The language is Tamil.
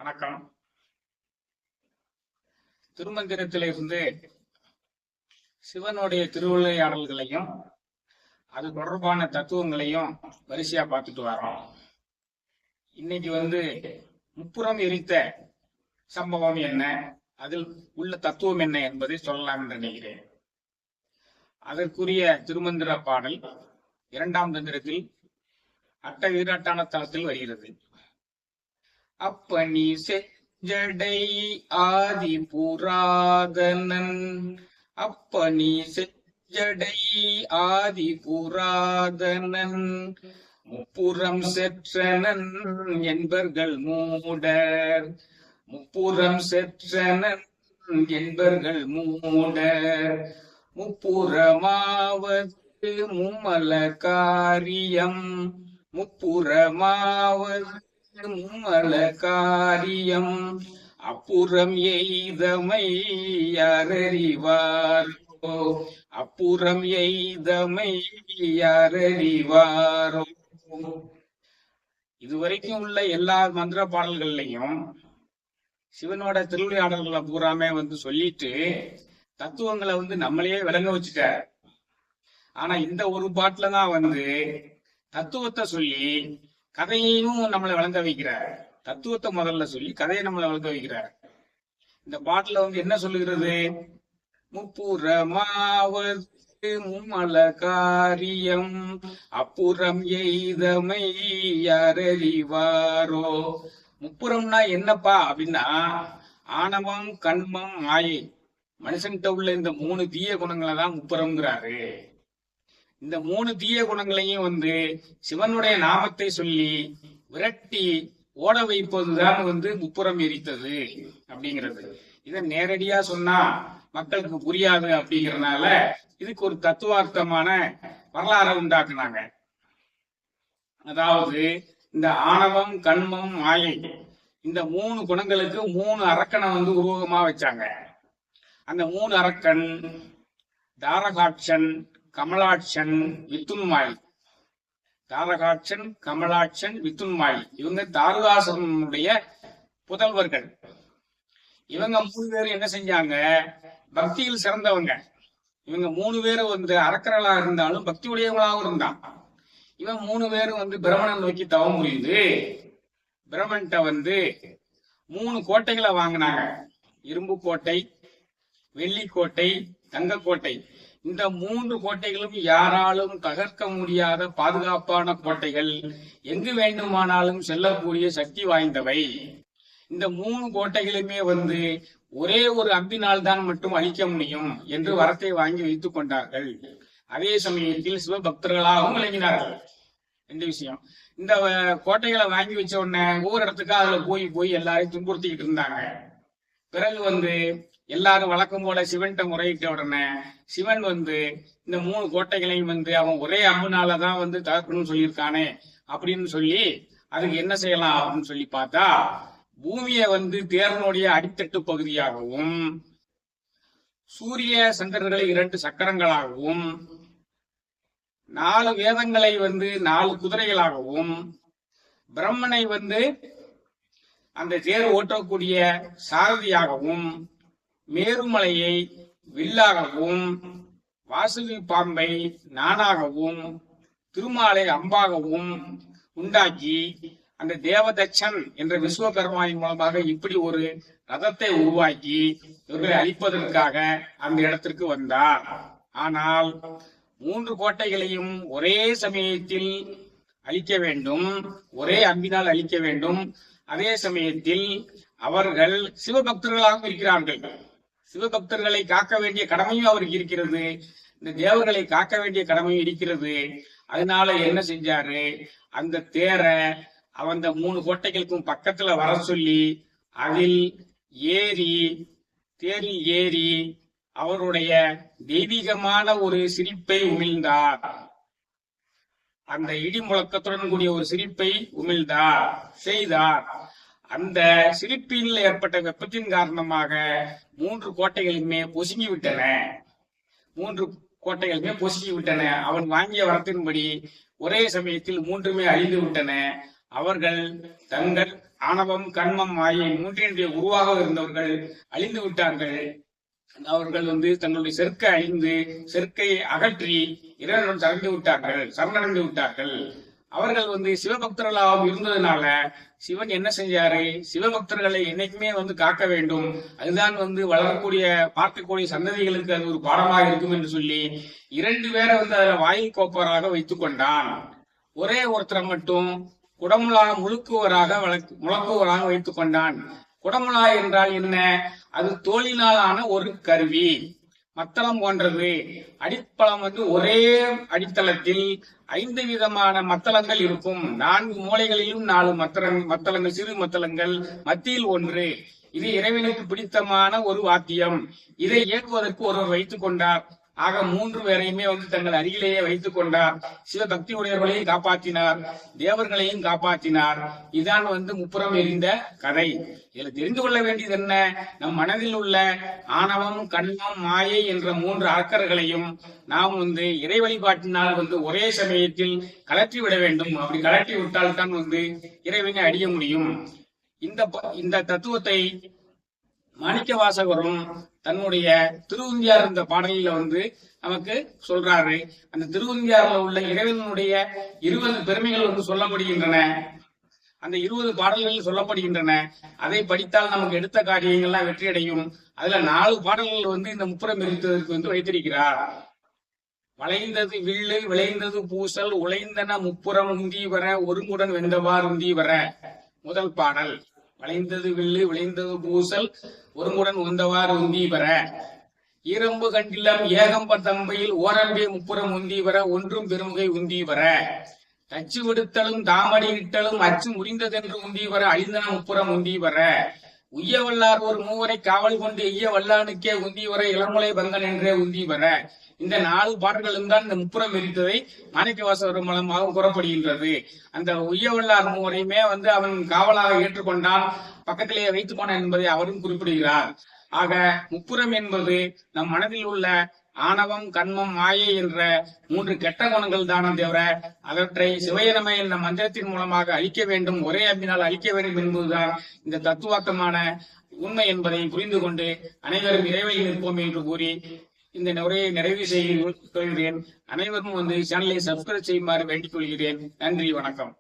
வணக்கம். திருமந்திரத்திலிருந்து சிவனுடைய திருவிளையாடல்களையும் அது தொடர்பான தத்துவங்களையும் வரிசையா பார்த்துட்டு வரோம். இன்னைக்கு முப்புறம் எரித்த சம்பவம் என்ன, அதில் உள்ள தத்துவம் என்ன என்பதை சொல்லலாம் என்று நினைக்கிறேன். அதற்குரிய திருமந்திர பாடல் 2ஆம் தந்திரத்தில் அட்ட வீராட்டான தளத்தில் வருகிறது. அப்பனி செஞ்சடை ஆதி புராதனன், அப்பனி செஞ்சடை ஆதி புராதனன், முப்புறம் செற்றனன் என்பர்கள் மூடர், முப்புறம் செற்றனன் என்பர்கள் மூடர், முப்புறமாவது மும்மல காரியம், முப்புறமாவது மும்மல காரியம், அப்புறம் எய்தமை யாரறிவாரோ, அப்புறம் எய்தமை யாரறிவாரோ. இதுவரைக்கும் உள்ள எல்லா மந்திர பாடல்கள்லையும் சிவனோட திருவிளையாடல்களை பூராமே சொல்லிட்டு தத்துவங்களை நம்மளையே விளங்க வச்சுட்டார். ஆனா இந்த ஒரு பாட்டுலதான் தத்துவத்தை சொல்லி கதையையும் நம்மளை வழங்க வைக்கிறார். தத்துவத்தை முதல்ல சொல்லி கதையை நம்மளை வழங்க வைக்கிறார். இந்த பாட்டுல என்ன சொல்லுகிறது? முப்புறமாவது மும்மல காரியம், அப்புறம் எய்தமை யாரறிவாரோ. முப்புறம்னா என்னப்பா அப்படின்னா, ஆணவம், கண்மம், மாயை. மனுஷன்கிட்ட உள்ள இந்த 3 தீய குணங்களை தான் முப்புறம்ங்கிறாரு. இந்த 3 தீய குணங்களையும் சிவனுடைய நாமத்தை சொல்லி விரட்டி ஓட வைப்பதுதான் முப்புறம் எரித்தது அப்படிங்கிறது. இதை நேரடியா சொன்னா மக்களுக்கு புரியாது அப்படிங்கறதுனால இதுக்கு ஒரு தத்துவார்த்தமான வரலாறை உண்டாக்குனாங்க. அதாவது இந்த ஆணவம், கண்மம், மாயை இந்த 3 குணங்களுக்கு 3 அரக்கனை உருவகமா வச்சாங்க. அந்த 3 அரக்கன் தாரகாட்சன், கமலாட்சன், வித்துன்மாய். தாரகாட்சன், கமலாட்சன், வித்துன்மாய் இவங்க தாருகாசுரனுடைய புதல்வர்கள். இவங்க 3 பேரும் என்ன செஞ்சாங்க? பக்தியில் சிறந்தவங்க. இவங்க 3 பேரும் அரக்கர்களா இருந்தாலும் பக்தி உடையவங்களாகவும் இருந்தான். இவன் 3 பேரும் பிரமணன் நோக்கி தவம் புரிந்து பிரமன்ட்ட 3 கோட்டைகளை வாங்கினாங்க. இரும்பு கோட்டை, வெள்ளி கோட்டை, தங்க கோட்டை. இந்த 3 கோட்டைகளும் யாராலும் தகர்க்க முடியாத பாதுகாப்பான கோட்டைகள், எங்கு வேண்டுமானாலும் செல்லக்கூடிய சக்தி வாய்ந்தவை. இந்த 3 கோட்டைகளுமே ஒரே ஒரு அம்பினால் தான் மட்டும் அழிக்க முடியும் என்று வரத்தை வாங்கி வைத்துக் கொண்டார்கள். அதே சமயத்தில் சிவபக்தர்களாகவும் விளங்கினார்கள். 2 விஷயம். இந்த கோட்டைகளை வாங்கி வச்ச உடனே ஒவ்வொரு இடத்துக்கா அதுல போய் எல்லாரையும் துன்புறுத்திக்கிட்டு இருந்தாங்க. பிறகு எல்லாரும் வழக்கம் போல சிவன்கிட்ட முறையிட்ட உடனே சிவன் இந்த 3 கோட்டைகளையும் அவன் ஒரே அம்புனாலதான் தகர்க்கணும்னு சொல்லியிருக்கானே அப்படின்னு சொல்லி அதுக்கு என்ன செய்யலாம் அப்படின்னு சொல்லி பார்த்தா, பூமியை தேரனுடைய அடித்தட்டு பகுதியாகவும், சூரிய சந்திரர்களை 2 சக்கரங்களாகவும், 4 வேதங்களை 4 குதிரைகளாகவும், பிரம்மனை அந்த தேர் ஓட்டக்கூடிய சாரதியாகவும், மேருமலையை வில்லாகவும், வாசுகி பாம்பை நானாகவும், திருமாலை அம்பாகவும் உண்டாக்கி அந்த தேவதச்சன் என்ற விஸ்வகர்மாவின் மூலமாக இப்படி ஒரு ரதத்தை உருவாக்கி இவர்களை அழிப்பதற்காக அந்த இடத்திற்கு வந்தார். ஆனால் 3 கோட்டைகளையும் ஒரே சமயத்தில் அழிக்க வேண்டும், ஒரே அம்பினால் அழிக்க வேண்டும். அதே சமயத்தில் அவர்கள் சிவபக்தர்களாகவும் இருக்கிறார்கள். சிவபக்தர்களை காக்க வேண்டிய கடமையும் அவருக்கு இருக்கிறது, இந்த தேவர்களை காக்க வேண்டிய கடமையும் இருக்கிறது. அதனால என்ன செஞ்சாரு? அந்த தேரை அவன் 3 கோட்டைகளுக்கும் பக்கத்துல வர சொல்லி அதில் தேரில் ஏறி அவருடைய தெய்வீகமான ஒரு சிரிப்பை உமிழ்ந்தார். அந்த இடி முழக்கத்துடன் கூடிய ஒரு சிரிப்பை செய்தார். அந்த சிரிப்பில் ஏற்பட்ட வெப்பத்தின் காரணமாக 3 கோட்டைகளுமே பொசுங்கி விட்டன. 3 கோட்டைகளுமே பொசுங்கி விட்டன. அவன் வாங்கிய வரத்தின்படி ஒரே சமயத்தில் 3மே அழிந்து விட்டன. அவர்கள் தங்கள் ஆணவம், கண்மம், மாயை மூன்றினுடைய உருவாக இருந்தவர்கள் அழிந்து விட்டார்கள். அவர்கள் தங்களுடைய செருக்கை அழிந்து செருக்கை அகற்றி இறைவனிடம் சரணடைந்து விட்டார்கள். அவர்கள் சிவபக்தர்களாகவும் இருந்ததுனால சிவன் என்ன செஞ்சாரு, சிவபக்தர்களை என்னைக்குமே காக்க வேண்டும், அதுதான் வளரக்கூடிய பார்க்கக்கூடிய சந்ததிகளுக்கு அது ஒரு பாடமாக இருக்கும் என்று சொல்லி 2 பேரை அதுல வாயில் கோப்பவராக வைத்துக் கொண்டான். ஒரே ஒருத்தரை மட்டும் குடமுலா முழக்குவராக வைத்துக் கொண்டான். குடமுலா என்றால் என்ன? அது தோலினாலான ஒரு கருவி, மத்தளம் போன்றது. அடிப்பளம் ஒரே அடித்தளத்தில் 5 விதமான மத்தளங்கள் இருக்கும். 4 மூலைகளிலும் 4 மத்தளங்கள், சிறு மத்தளங்கள், மத்தியில் 1. இது இறைவனுக்கு பிடித்தமான ஒரு வாத்தியம். இதை இயக்குவதற்கு ஒருவர் வைத்துக் கொண்டார். ஆக 3 பேரையுமே தங்கள் அருகிலேயே வைத்துக் கொண்டார். சிவபக்தி உடையவர்களையும் காப்பாற்றினார், தேவர்களையும் காப்பாற்றினார். இதான் முப்புறம் எரிந்த கதை. இதுல தெரிந்து கொள்ள வேண்டியது என்ன? நம் மனதில் உள்ள ஆணவம், கண்மம், மாயை என்ற 3 அக்கர்களையும் நாம் இறை வழிபாட்டினால் ஒரே சமயத்தில் கலற்றி விட வேண்டும். அப்படி கலற்றி விட்டால் தான் இறைவனை அடைய முடியும். இந்த தத்துவத்தை மாணிக்கவாசகரும் தன்னுடைய திருவுந்தியார் இந்த பாடலில் நமக்கு சொல்றாரு. அந்த திருவுந்தியார்ல உள்ள இறைவனுடைய 20 பெருமைகள் சொல்லப்படுகின்றன. அந்த 20 பாடல்கள் சொல்லப்படுகின்றன. அதை படித்தால் நமக்கு எடுத்த காரியங்கள்லாம் வெற்றி அடையும். அதுல 4 பாடல்கள் இந்த முப்புறம் எரித்ததற்கு வைத்திருக்கிறார். வளைந்தது வில்லு, விளைந்தது பூசல், உழைந்தன முப்புறம் உந்தி வர, ஒருங்குடன் வெந்தவார் உந்தி வர. முதல் பாடல் வளைந்தது வில்லு, விளைந்தது பூசல், ஒருங்குடன் உந்தவார் உந்தி வர. ஈரம்பு கண்டிலம் ஏகம்ப தம்பையில் ஓரம்பே முப்புறம் உந்தி வர, ஒன்றும் பெருமுகை உந்தி வர. தச்சு விடுத்தலும் தாமடி இட்டலும் அச்சு முறிந்ததென்று உந்தி வர, அழிந்தன முப்புறம் உந்தி வர. உய்ய வல்லார் ஒரு மூவரை காவல் கொண்டு எய்ய வல்லானுக்கே உந்தி வர, இளமுலை பங்கன் என்றே உந்தி வர. இந்த 4 பாடல்களும் தான் இந்த முப்புறம் எரித்ததை மாணிக்கவாசகர் மூலமாக கூறப்படுகின்றது. அந்த உய்யவல்லார் மூவரையுமே அவன் காவலாக ஏற்றுக்கொண்டான், பக்கத்திலேயே வைத்துக் கொண்டான் என்பதை அவரும் குறிப்பிடுகிறார். ஆக முப்புறம் என்பது நம் மனதில் உள்ள ஆணவம், கண்மம், மாயை என்ற 3 கெட்ட குணங்கள் தானே தவிர அவற்றை சிவயனமே என்ற மந்திரத்தின் மூலமாக அழிக்க வேண்டும், ஒரே அம்பினால் அழிக்க வேண்டும் என்பதுதான் இந்த தத்துவாக்கமான உண்மை என்பதை புரிந்து கொண்டு அனைவரும் இறைவனில் இருப்போம் என்று கூறி இந்த உரையை நிறைவு செய்கிறேன். அனைவரும் சேனலை சப்ஸ்கிரைப் செய்யுமாறு வேண்டிக் கொள்கிறேன். நன்றி, வணக்கம்.